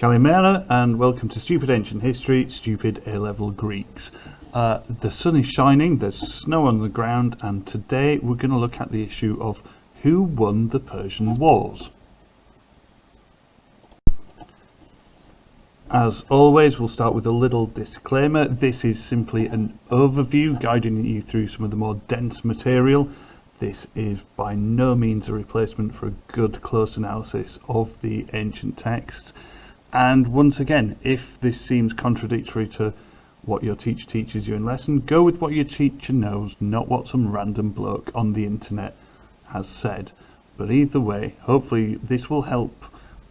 Kalimera, and welcome to Stupid Ancient History, Stupid A-Level Greeks. The sun is shining, there's snow on the ground, and today we're going to look at the issue of who won the Persian Wars. As always, we'll start with a little disclaimer. This is simply an overview guiding you through some of the more dense material. This is by no means a replacement for a good close analysis of the ancient texts. And once again, if this seems contradictory to what your teacher teaches you in lesson, go with what your teacher knows, not what some random bloke on the internet has said. But either way, hopefully this will help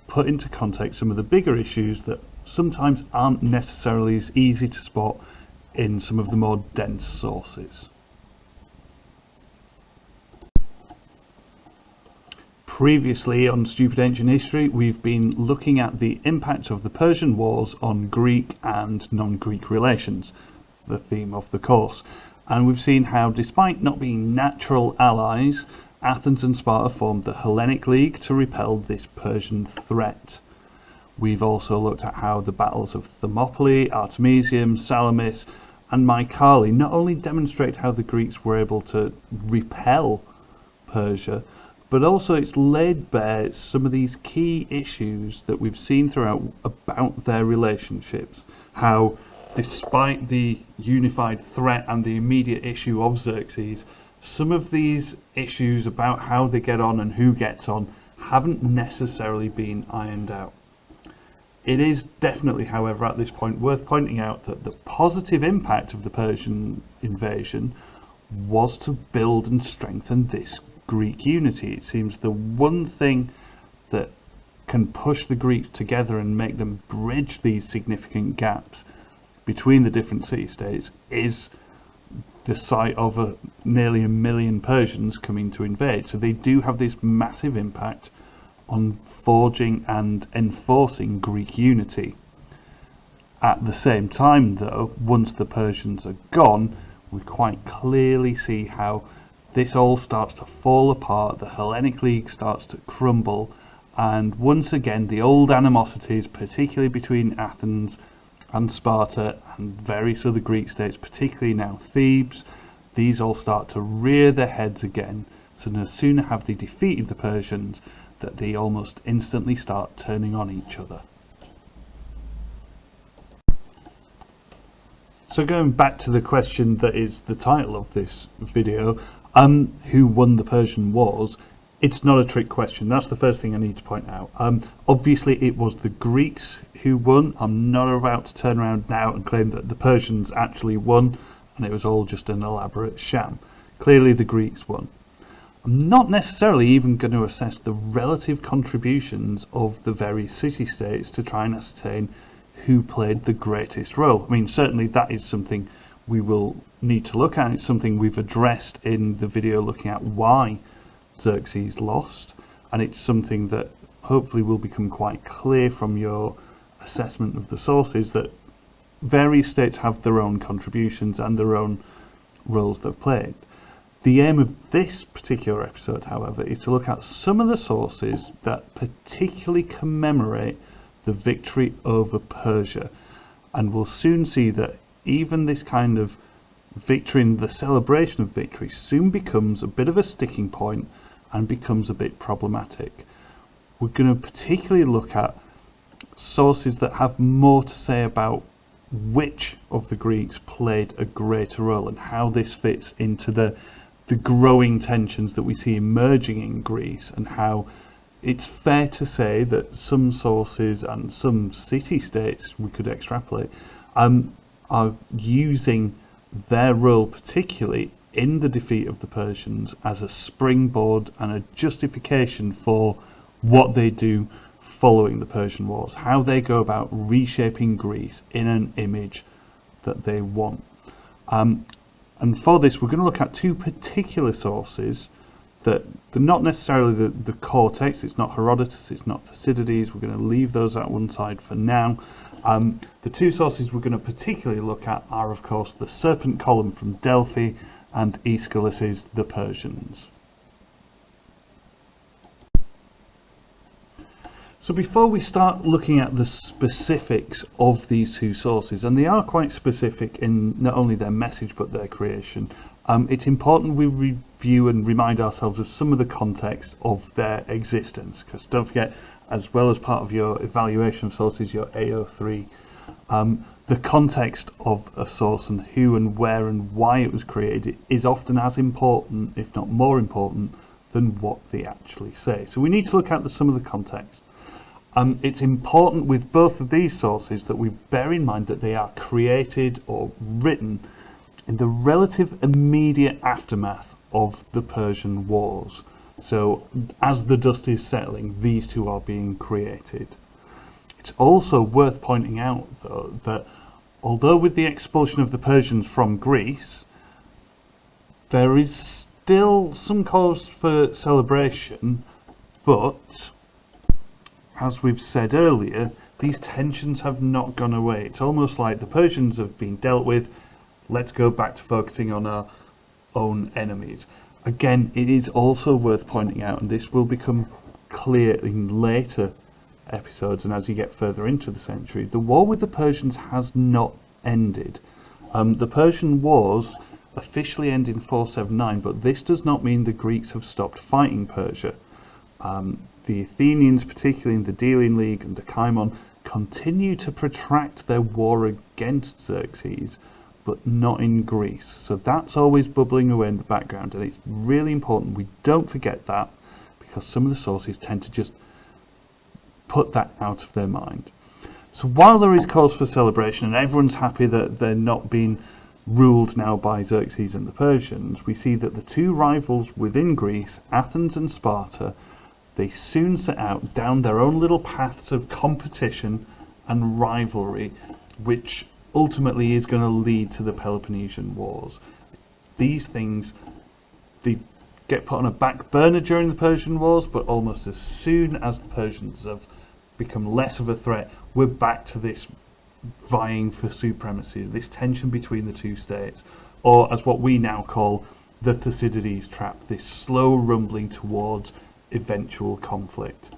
put into context some of the bigger issues that sometimes aren't necessarily as easy to spot in some of the more dense sources. Previously on Stupid Ancient History, we've been looking at the impact of the Persian Wars on Greek and non-Greek relations, the theme of the course. And we've seen how, despite not being natural allies, Athens and Sparta formed the Hellenic League to repel this Persian threat. We've also looked at how the battles of Thermopylae, Artemisium, Salamis and Mycale not only demonstrate how the Greeks were able to repel Persia, but also it's laid bare some of these key issues that we've seen throughout about their relationships. How, despite the unified threat and the immediate issue of Xerxes, some of these issues about how they get on and who gets on haven't necessarily been ironed out. It is definitely, however, at this point worth pointing out that the positive impact of the Persian invasion was to build and strengthen this Greek unity. It seems the one thing that can push the Greeks together and make them bridge these significant gaps between the different city-states is the sight of nearly 1 million Persians coming to invade. So they do have this massive impact on forging and enforcing Greek unity. At the same time, though, once the Persians are gone, we quite clearly see how this all starts to fall apart, the Hellenic League starts to crumble, and once again the old animosities, particularly between Athens and Sparta and various other Greek states, particularly now Thebes, these all start to rear their heads again. So no sooner have they defeated the Persians that they almost instantly start turning on each other. So going back to the question that is the title of this video, who won the Persian Wars, it's not a trick question. That's the first thing I need to point out. Obviously it was the Greeks who won. I'm not about to turn around now and claim that the Persians actually won and it was all just an elaborate sham. Clearly the Greeks won. I'm not necessarily even going to assess the relative contributions of the various city-states to try and ascertain who played the greatest role. I mean, certainly that is something we will need to look at. It's something we've addressed in the video looking at why Xerxes lost, and it's something that hopefully will become quite clear from your assessment of the sources, that various states have their own contributions and their own roles they've played. The aim of this particular episode, however, is to look at some of the sources that particularly commemorate the victory over Persia, and we'll soon see that even this kind of victory and the celebration of victory soon becomes a bit of a sticking point and becomes a bit problematic. We're going to particularly look at sources that have more to say about which of the Greeks played a greater role and how this fits into the growing tensions that we see emerging in Greece, and how it's fair to say that some sources and some city-states we could extrapolate are using their role particularly in the defeat of the Persians as a springboard and a justification for what they do following the Persian Wars, how they go about reshaping Greece in an image that they want. And for this we're going to look at two particular sources that they're not necessarily the core text. It's not Herodotus, it's not Thucydides. We're going to leave those at one side for now. The two sources we're going to particularly look at are, of course, the Serpent Column from Delphi and Aeschylus's The Persians. So before we start looking at the specifics of these two sources, and they are quite specific in not only their message but their creation, it's important we review and remind ourselves of some of the context of their existence, because don't forget, as well as part of your evaluation of sources, your AO3, the context of a source and who and where and why it was created is often as important, if not more important, than what they actually say. So we need to look at some of the context. It's important with both of these sources that we bear in mind that they are created or written in the relative immediate aftermath of the Persian Wars. So as the dust is settling, these two are being created. It's also worth pointing out, though, that although with the expulsion of the Persians from Greece, there is still some cause for celebration, but as we've said earlier, these tensions have not gone away. It's almost like the Persians have been dealt with. Let's go back to focusing on our own enemies. Again, it is also worth pointing out, and this will become clear in later episodes and as you get further into the century, the war with the Persians has not ended. The Persian Wars officially end in 479, but this does not mean the Greeks have stopped fighting Persia. The Athenians, particularly in the Delian League and the Chiron, continue to protract their war against Xerxes, but not in Greece. So that's always bubbling away in the background, and it's really important we don't forget that, because some of the sources tend to just put that out of their mind. So while there is cause for celebration and everyone's happy that they're not being ruled now by Xerxes and the Persians, we see that the two rivals within Greece, Athens and Sparta, they soon set out down their own little paths of competition and rivalry, which ultimately is going to lead to the Peloponnesian Wars. These things, they get put on a back burner during the Persian Wars, but almost as soon as the Persians have become less of a threat, we're back to this vying for supremacy, this tension between the two states, or as what we now call the Thucydides trap, this slow rumbling towards eventual conflict.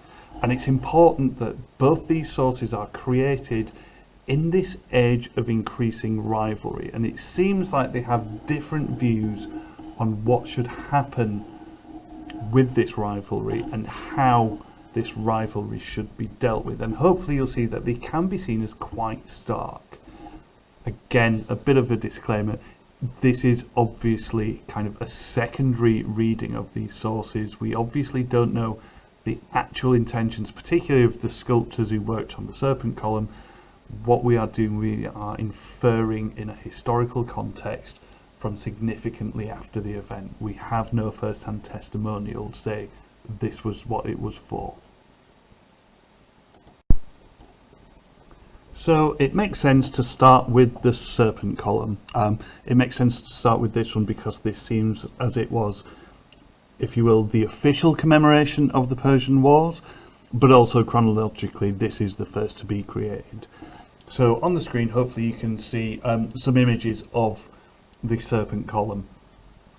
And it's important that both these sources are created in this age of increasing rivalry, and it seems like they have different views on what should happen with this rivalry and how this rivalry should be dealt with, and hopefully you'll see that they can be seen as quite stark. Again, a bit of a disclaimer, this is obviously kind of a secondary reading of these sources. We obviously don't know the actual intentions, particularly of the sculptors who worked on the Serpent Column. What we are doing, we are inferring in a historical context from significantly after the event. We have no first-hand testimonial to say this was what it was for. So it makes sense to start with the Serpent Column. It makes sense to start with this one because this seems as it was, if you will, the official commemoration of the Persian Wars, but also chronologically this is the first to be created. So on the screen hopefully you can see some images of the Serpent Column.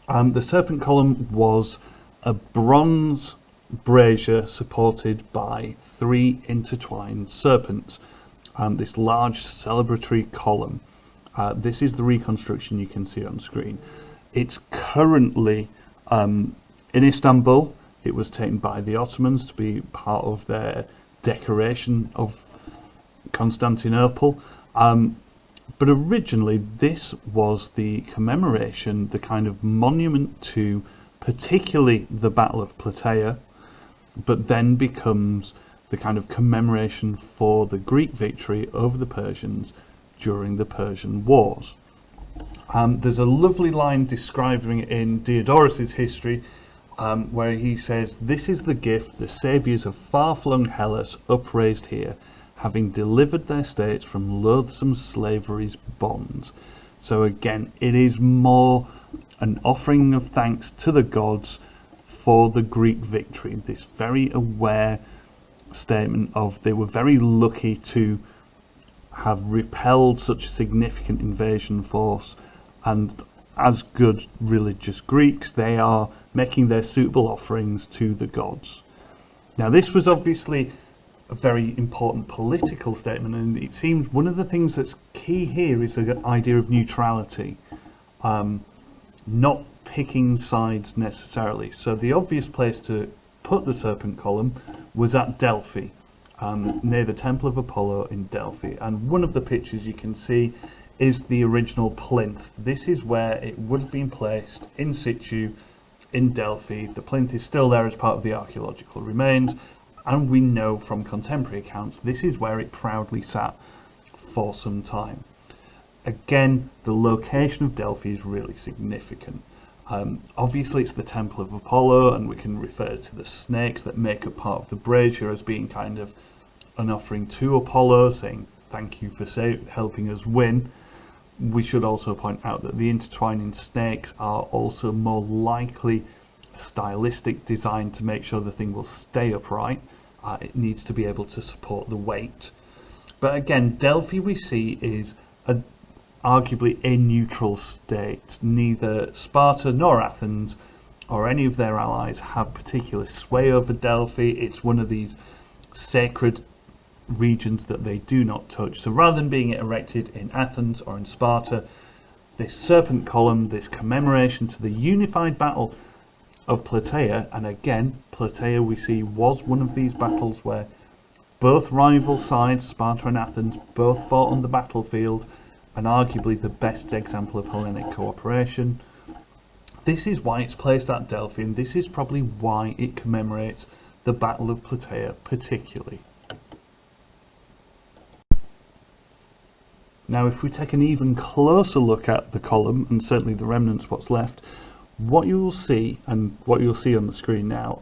The Serpent Column was a bronze brazier supported by 3 intertwined serpents. This large celebratory column. This is the reconstruction you can see on screen. It's currently in Istanbul. It was taken by the Ottomans to be part of their decoration of Constantinople. But originally this was the commemoration, the kind of monument to particularly the Battle of Plataea, but then becomes the kind of commemoration for the Greek victory over the Persians during the Persian Wars. There's a lovely line describing it in Diodorus's history, where he says, "This is the gift the saviours of far-flung Hellas upraised here, having delivered their states from loathsome slavery's bonds." So again, it is more an offering of thanks to the gods for the Greek victory. This very aware statement of they were very lucky to have repelled such a significant invasion force, and as good religious Greeks they are making their suitable offerings to the gods. Now this was obviously a very important political statement, and it seems one of the things that's key here is the idea of neutrality, not picking sides necessarily. So the obvious place to put the Serpent Column was at Delphi, near the Temple of Apollo in Delphi, and one of the pictures you can see is the original plinth. This is where it would have been placed in situ in Delphi. The plinth is still there as part of the archaeological remains, and we know from contemporary accounts this is where it proudly sat for some time. Again, the location of Delphi is really significant. Obviously it's the Temple of Apollo, and we can refer to the snakes that make up part of the brazier as being kind of an offering to Apollo, saying thank you for helping us win. We should also point out that the intertwining snakes are also more likely stylistic, designed to make sure the thing will stay upright. It needs to be able to support the weight. But again, Delphi we see is arguably a neutral state. Neither Sparta nor Athens or any of their allies have particular sway over Delphi. It's one of these sacred regions that they do not touch. So rather than being erected in Athens or in Sparta, this Serpent Column, this commemoration to the unified battle of Plataea, and again Plataea we see was one of these battles where both rival sides, Sparta and Athens, both fought on the battlefield, and arguably the best example of Hellenic cooperation. This is why it's placed at Delphi, and this is probably why it commemorates the Battle of Plataea particularly. Now if we take an even closer look at the column, and certainly the remnants what's left, what you will see, and what you'll see on the screen now,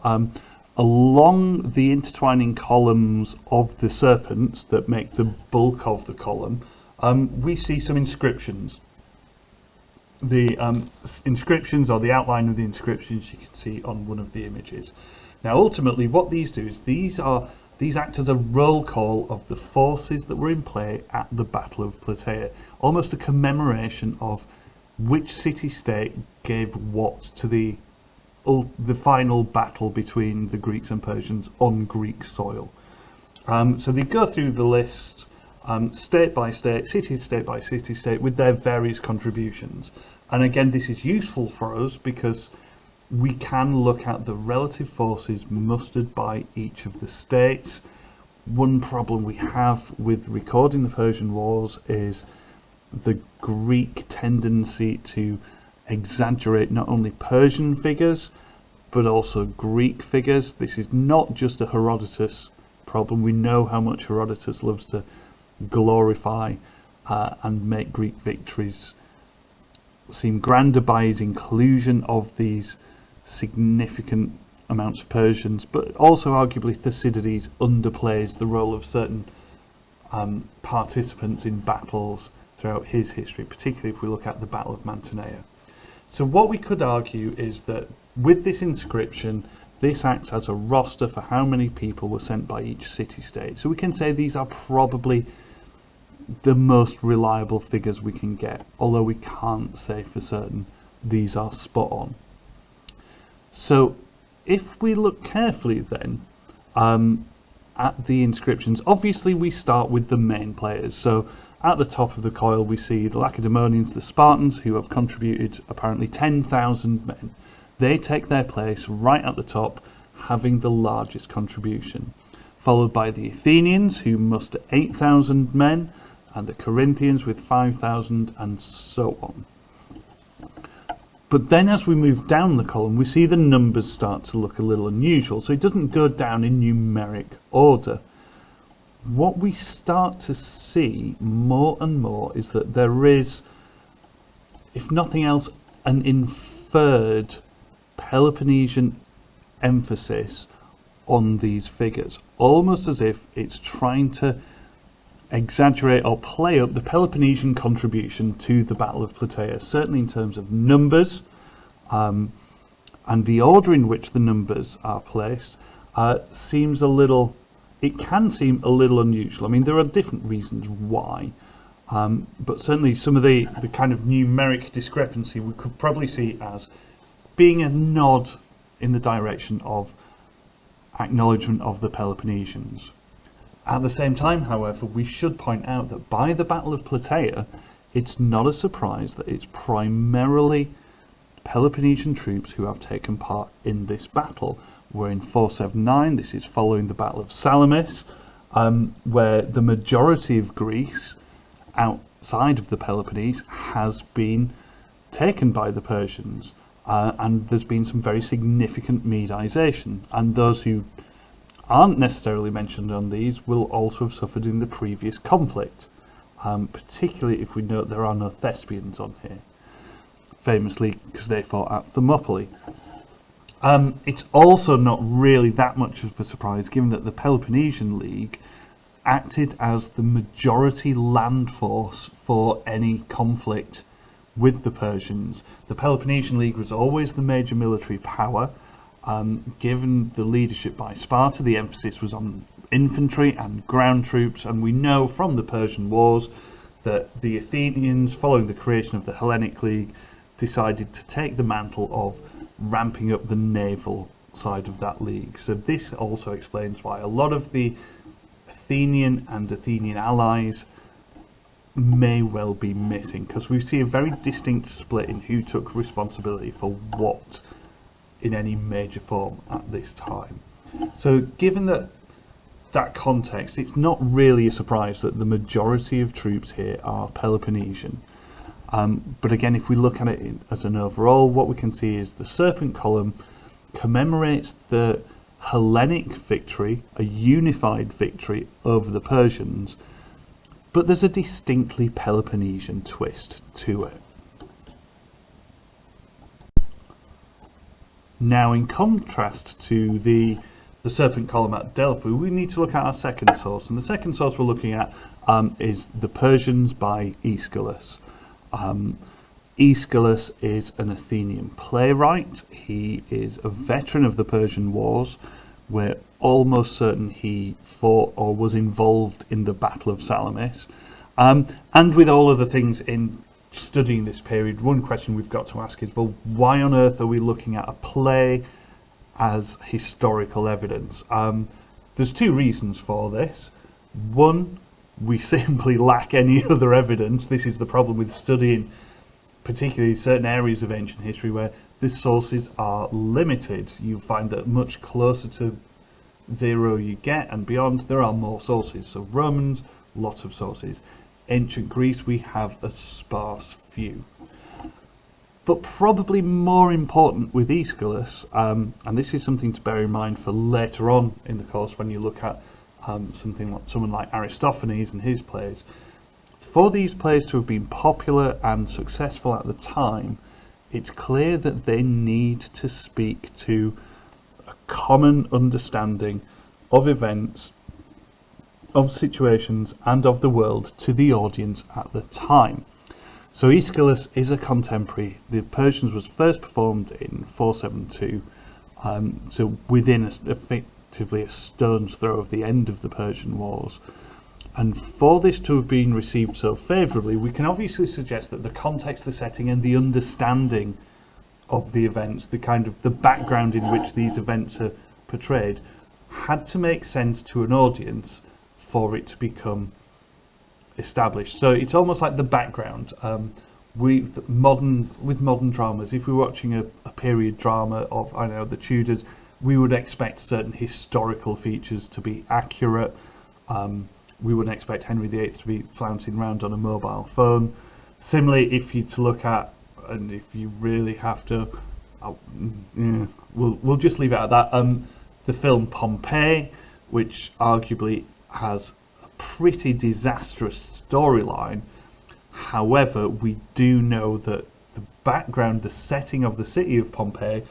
along the intertwining columns of the serpents that make the bulk of the column, we see some inscriptions. The inscriptions, or the outline of the inscriptions, you can see on one of the images. Now ultimately what these do is these act as a roll call of the forces that were in play at the Battle of Plataea, almost a commemoration of which city-state gave what to the final battle between the Greeks and Persians on Greek soil. So they go through the list state by state, city-state by city-state, with their various contributions. And again, this is useful for us because we can look at the relative forces mustered by each of the states. One problem we have with recording the Persian Wars is the Greek tendency to exaggerate not only Persian figures but also Greek figures. This is not just a Herodotus problem. We know how much Herodotus loves to glorify and make Greek victories seem grander by his inclusion of these significant amounts of Persians, but also arguably Thucydides underplays the role of certain participants in battles throughout his history, particularly if we look at the Battle of Mantinea. So what we could argue is that with this inscription, this acts as a roster for how many people were sent by each city-state. So we can say these are probably the most reliable figures we can get, although we can't say for certain these are spot on. So if we look carefully then at the inscriptions, obviously we start with the main players. So at the top of the coil we see the Lacedaemonians, the Spartans, who have contributed apparently 10,000 men. They take their place right at the top, having the largest contribution, followed by the Athenians, who muster 8,000 men, and the Corinthians with 5,000, and so on. But then as we move down the column, we see the numbers start to look a little unusual, so it doesn't go down in numeric order. What we start to see more and more is that there is, if nothing else, an inferred Peloponnesian emphasis on these figures, almost as if it's trying to exaggerate or play up the Peloponnesian contribution to the Battle of Plataea, certainly in terms of numbers, and the order in which the numbers are placed seems a little, it can seem a little unusual. I mean, there are different reasons why, but certainly some of the kind of numeric discrepancy we could probably see as being a nod in the direction of acknowledgement of the Peloponnesians. At the same time, however, we should point out that by the Battle of Plataea, it's not a surprise that it's primarily Peloponnesian troops who have taken part in this battle. We're in 479, this is following the Battle of Salamis, where the majority of Greece outside of the Peloponnese has been taken by the Persians, and there's been some very significant Medization, and those who aren't necessarily mentioned on these will also have suffered in the previous conflict, particularly if we note there are no Thespians on here, famously because they fought at Thermopylae. It's also not really that much of a surprise given that the Peloponnesian League acted as the majority land force for any conflict with the Persians. The Peloponnesian League was always the major military power. Given the leadership by Sparta, the emphasis was on infantry and ground troops, and we know from the Persian Wars that the Athenians, following the creation of the Hellenic League, decided to take the mantle of ramping up the naval side of that league. So this also explains why a lot of the Athenian and Athenian allies may well be missing, because we see a very distinct split in who took responsibility for what in any major form at this time. So given that context, it's not really a surprise that the majority of troops here are Peloponnesian. But again, if we look at it as an overall, what we can see is the Serpent Column commemorates the Hellenic victory, a unified victory over the Persians, but there's a distinctly Peloponnesian twist to it. Now, in contrast to the Serpent Column at Delphi, we need to look at our second source, and the second source we're looking at is the Persians by Aeschylus. Aeschylus is an Athenian playwright. He is a veteran of the Persian Wars. We're almost certain he fought or was involved in the Battle of Salamis. And with all of the things in studying this period, one question we've got to ask is, well, why on earth are we looking at a play as historical evidence? There's two reasons for this. One, we simply lack any other evidence. This is the problem with studying particularly certain areas of ancient history where the sources are limited. You find that much closer to zero you get and beyond, there are more sources. So Romans, lots of sources. Ancient Greece, we have a sparse few. But probably more important with Aeschylus, and this is something to bear in mind for later on in the course when you look at someone like Aristophanes and his plays. For these plays to have been popular and successful at the time, it's clear that they need to speak to a common understanding of events, of situations, and of the world to the audience at the time. So Aeschylus is a contemporary. The Persians was first performed in 472, so within effectively a stone's throw of the end of the Persian Wars. And for this to have been received so favourably, we can obviously suggest that the context, the setting, and the understanding of the events, the background in which these events are portrayed, had to make sense to an audience for it to become established. So it's almost like the background. With modern dramas, if we're watching a period drama of, I don't know, the Tudors, we would expect certain historical features to be accurate. We wouldn't expect Henry VIII to be flouncing around on a mobile phone. Similarly, if you to look at, and if you really have to, we'll just leave it at that. The film Pompeii, which arguably has a pretty disastrous storyline. However, we do know that the background, the setting of the city of Pompeii,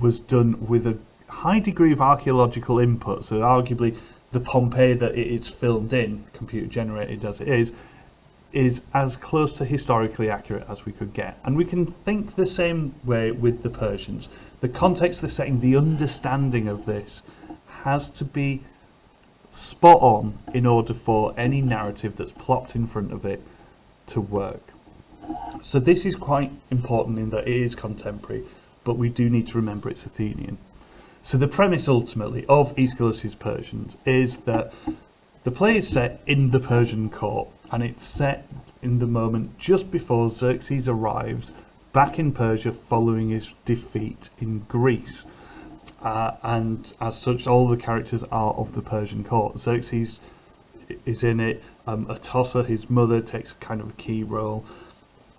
was done with a high degree of archaeological input. So arguably the Pompeii that it is filmed in, computer generated as it is as close to historically accurate as we could get. And we can think the same way with the Persians. The context, the setting, the understanding of this has to be spot on in order for any narrative that's plopped in front of it to work. So this is quite important in that it is contemporary, but we do need to remember it's Athenian. So the premise ultimately of Aeschylus's Persians is that the play is set in the Persian court, and it's set in the moment just before Xerxes arrives back in Persia following his defeat in Greece. And as such, all the characters are of the Persian court. Xerxes is in it, Atossa, his mother, takes kind of a key role,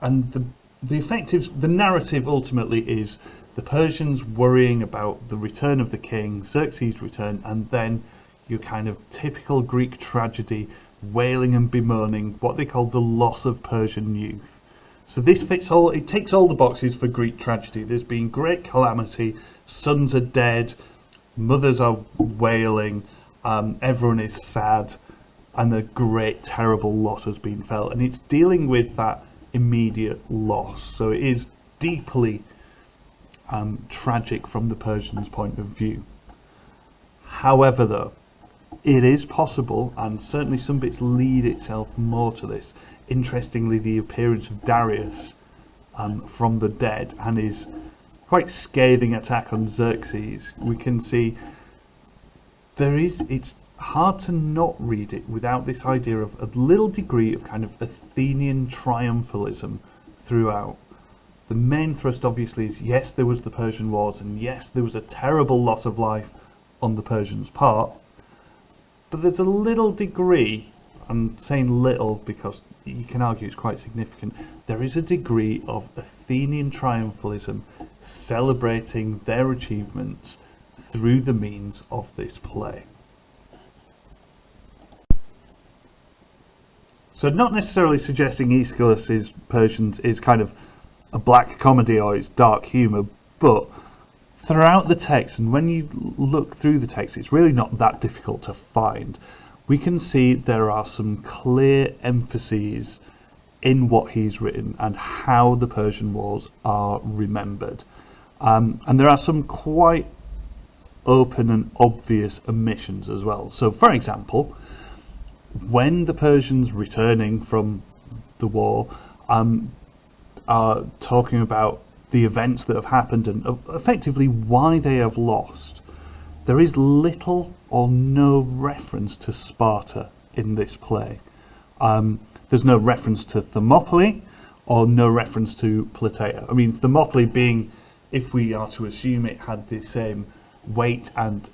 and the narrative ultimately is the Persians worrying about the return of the king, Xerxes' return, and then your kind of typical Greek tragedy, wailing and bemoaning what they call the loss of Persian youth. So this it takes all the boxes for Greek tragedy. There's been great calamity, sons are dead, mothers are wailing, everyone is sad, and the great terrible loss has been felt. And it's dealing with that immediate loss. So it is deeply tragic from the Persians' point of view. However, though, it is possible, and certainly some bits lead itself more to this. Interestingly, the appearance of Darius from the dead and his quite scathing attack on Xerxes, we can see it's hard to not read it without this idea of a little degree of kind of Athenian triumphalism throughout. The main thrust obviously is, yes, there was the Persian Wars, and yes, there was a terrible loss of life on the Persians' part, but there's a little degree, I'm saying little because you can argue it's quite significant, there is a degree of Athenian triumphalism celebrating their achievements through the means of this play. So not necessarily suggesting Aeschylus's Persians is kind of a black comedy or it's dark humour, but throughout the text, and when you look through the text, it's really not that difficult to find. We can see there are some clear emphases in what he's written and how the Persian Wars are remembered. And there are some quite open and obvious omissions as well. So, for example, when the Persians returning from the war are talking about the events that have happened and effectively why they have lost, there is little or no reference to Sparta in this play. There's no reference to Thermopylae or no reference to Plataea. I mean, Thermopylae being, if we are to assume it had the same weight and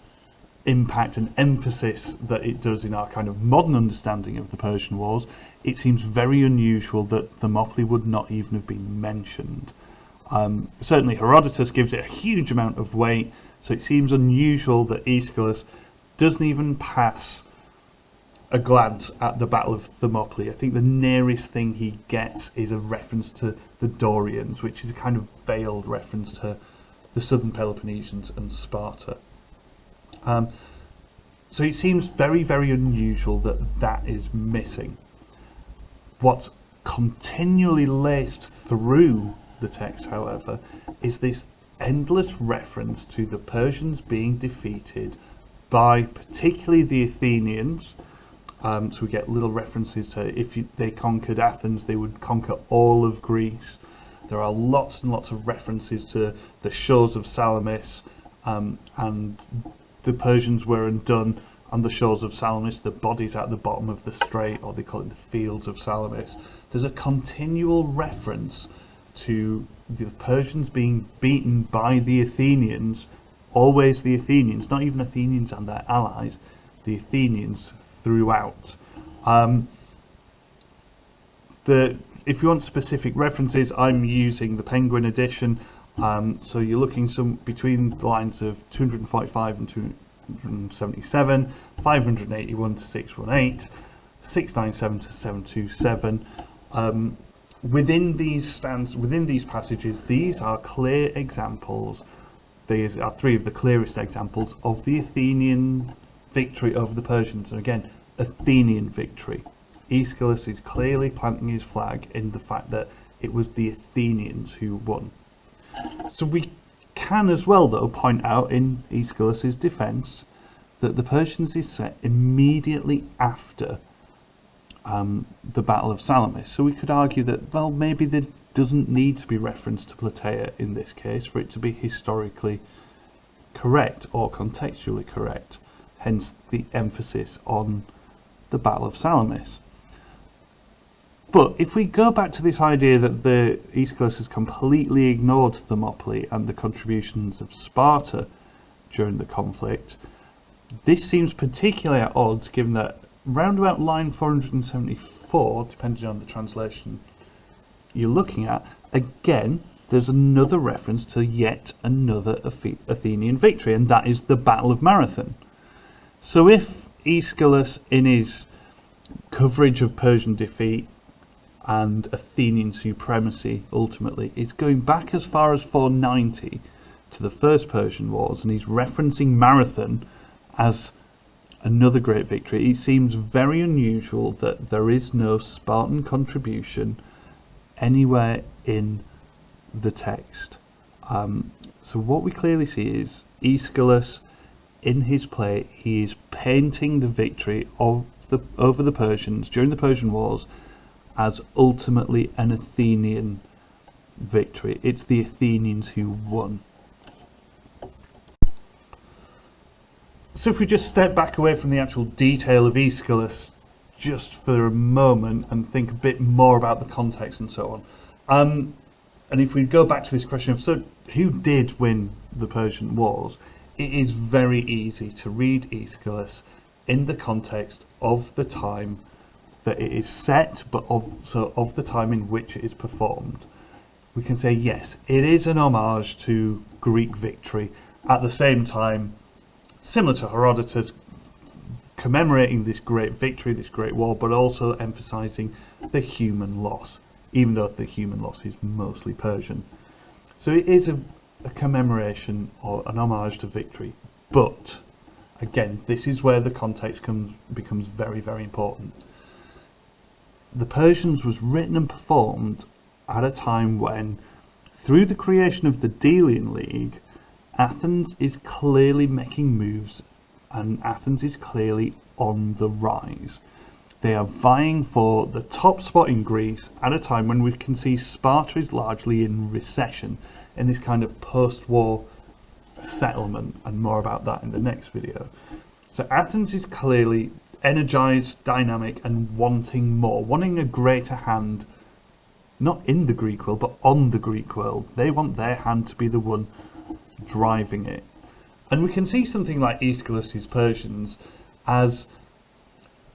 impact and emphasis that it does in our kind of modern understanding of the Persian Wars, it seems very unusual that Thermopylae would not even have been mentioned. Certainly Herodotus gives it a huge amount of weight, so it seems unusual that Aeschylus doesn't even pass a glance at the Battle of Thermopylae. I think the nearest thing he gets is a reference to the Dorians, which is a kind of veiled reference to the southern Peloponnesians and Sparta. So it seems very, very unusual that that is missing. What's continually laced through the text, however, is this endless reference to the Persians being defeated by particularly the Athenians. So we get little references to they conquered Athens, they would conquer all of Greece. There are lots and lots of references to the shores of Salamis, and the Persians were undone on the shores of Salamis, the bodies at the bottom of the strait, or they call it the fields of Salamis. There's a continual reference to the Persians being beaten by the Athenians, always the Athenians, not even Athenians and their allies, the Athenians throughout. If you want specific references, I'm using the Penguin edition, so you're looking between the lines of 245 and 277, 581 to 618, 697 to 727. Within these passages, these are clear examples. These are three of the clearest examples of the Athenian victory over the Persians. And again, Athenian victory. Aeschylus is clearly planting his flag in the fact that it was the Athenians who won. So we can as well, though, point out in Aeschylus's defence that the Persians is set immediately after the Battle of Salamis. So we could argue that, well, maybe there doesn't need to be reference to Plataea in this case for it to be historically correct or contextually correct, hence the emphasis on the Battle of Salamis. But if we go back to this idea that the Aeschylus has completely ignored Thermopylae and the contributions of Sparta during the conflict, this seems particularly at odds given that round about line 474, depending on the translation you're looking at, again there's another reference to yet another Athenian victory, and that is the Battle of Marathon. So if Aeschylus, in his coverage of Persian defeat and Athenian supremacy ultimately, is going back as far as 490 to the First Persian Wars, and he's referencing Marathon as another great victory, it seems very unusual that there is no Spartan contribution anywhere in the text. So what we clearly see is Aeschylus, in his play, he is painting the victory over the Persians during the Persian Wars as ultimately an Athenian victory. It's the Athenians who won. So if we just step back away from the actual detail of Aeschylus just for a moment and think a bit more about the context and so on. And if we go back to this question of, so who did win the Persian Wars, it is very easy to read Aeschylus in the context of the time that it is set, but also of the time in which it is performed. We can say, yes, it is an homage to Greek victory, at the same time, similar to Herodotus, commemorating this great victory, this great war, but also emphasizing the human loss, even though the human loss is mostly Persian. So it is a commemoration or an homage to victory. But, again, this is where the context becomes very, very important. The Persians was written and performed at a time when, through the creation of the Delian League, Athens is clearly making moves, and Athens is clearly on the rise. They are vying for the top spot in Greece at a time when we can see Sparta is largely in recession, in this kind of post-war settlement, and more about that in the next video. So Athens is clearly energized, dynamic, and wanting more, wanting a greater hand, not in the Greek world, but on the Greek world. They want their hand to be the one driving it. And we can see something like Aeschylus' Persians as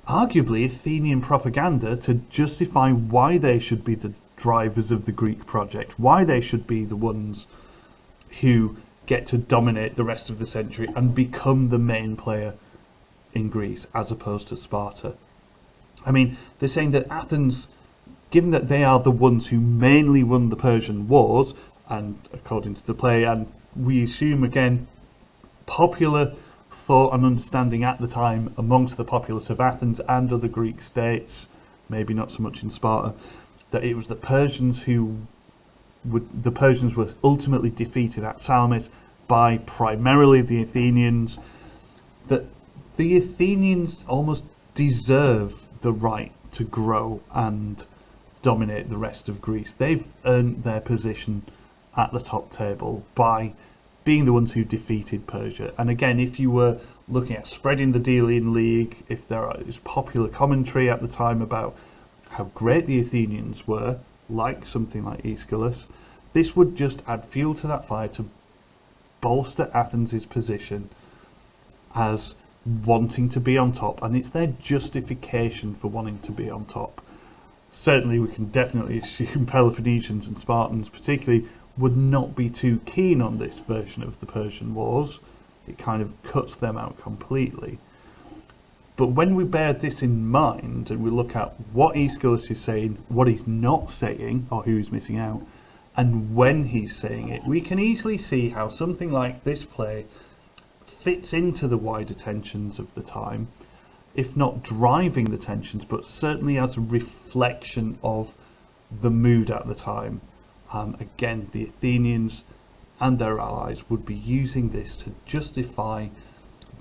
arguably Athenian propaganda to justify why they should be the drivers of the Greek project, why they should be the ones who get to dominate the rest of the century and become the main player in Greece as opposed to Sparta. I mean, they're saying that Athens, given that they are the ones who mainly won the Persian Wars, and according to the play, and we assume again popular thought and understanding at the time amongst the populace of Athens and other Greek states, maybe not so much in Sparta, that it was the Persians the Persians were ultimately defeated at Salamis by primarily the Athenians, that the Athenians almost deserve the right to grow and dominate the rest of Greece. They've earned their position at the top table by being the ones who defeated Persia. And again, if you were looking at spreading the Delian League, if there is popular commentary at the time about how great the Athenians were, like something like Aeschylus, this would just add fuel to that fire to bolster Athens' position as wanting to be on top, and it's their justification for wanting to be on top. Certainly we can definitely assume Peloponnesians and Spartans particularly would not be too keen on this version of the Persian Wars. It kind of cuts them out completely. But when we bear this in mind and we look at what Aeschylus is saying, what he's not saying, or who he's missing out, and when he's saying it, we can easily see how something like this play fits into the wider tensions of the time, if not driving the tensions, but certainly as a reflection of the mood at the time. Again, the Athenians and their allies would be using this to justify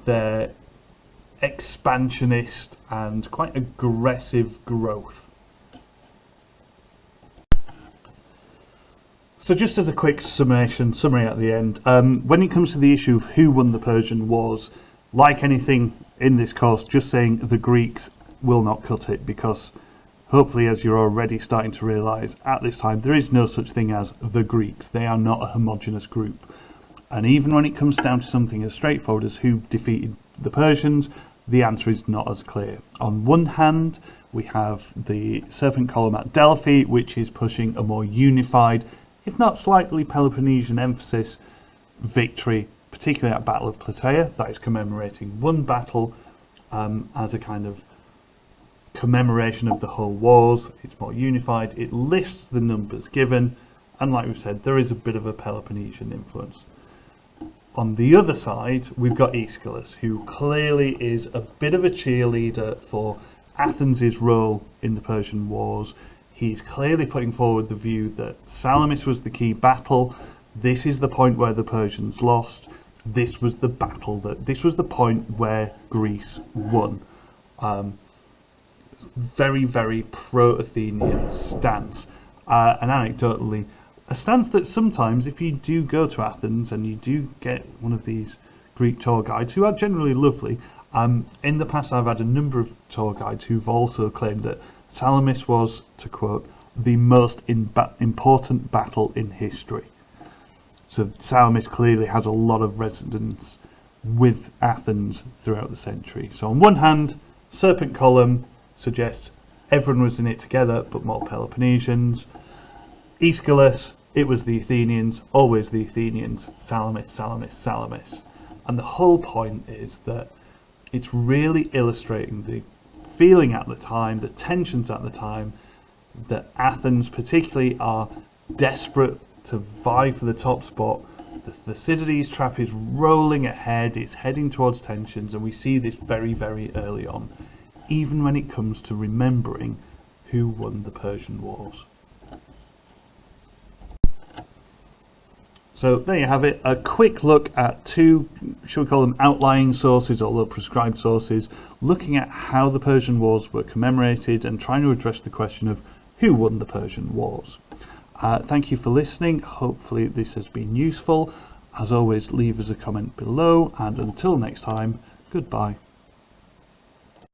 their expansionist and quite aggressive growth. So just as a quick summary at the end, when it comes to the issue of who won the Persian Wars, like anything in this course, just saying the Greeks will not cut it, because hopefully, as you're already starting to realise, at this time there is no such thing as the Greeks. They are not a homogenous group. And even when it comes down to something as straightforward as who defeated the Persians, the answer is not as clear. On one hand, we have the Serpent Column at Delphi, which is pushing a more unified, if not slightly Peloponnesian emphasis, victory, particularly at Battle of Plataea. That is commemorating one battle as a kind of commemoration of the whole wars. It's more unified, it lists the numbers given, and like we've said, there is a bit of a Peloponnesian influence. On the other side, we've got Aeschylus, who clearly is a bit of a cheerleader for Athens' role in the Persian Wars. He's clearly putting forward the view that Salamis was the key battle. This is the point where the Persians lost. This was the point where Greece won. Very, very pro-Athenian stance. And anecdotally, a stance that sometimes, if you do go to Athens and you do get one of these Greek tour guides, who are generally lovely, in the past I've had a number of tour guides who've also claimed that Salamis was, to quote, the most important battle in history. So Salamis clearly has a lot of resonance with Athens throughout the century. So on one hand, Serpent Column suggests everyone was in it together, but more Peloponnesians. Aeschylus, it was the Athenians, always the Athenians, Salamis, Salamis, Salamis. And the whole point is that it's really illustrating the feeling at the time, the tensions at the time, that Athens particularly are desperate to vie for the top spot. The Thucydides trap is rolling ahead, it's heading towards tensions, and we see this very, very early on, even when it comes to remembering who won the Persian Wars. So there you have it, a quick look at two, shall we call them outlying sources, although prescribed sources, looking at how the Persian Wars were commemorated and trying to address the question of who won the Persian Wars. Thank you for listening. Hopefully this has been useful. As always, leave us a comment below, and until next time, goodbye.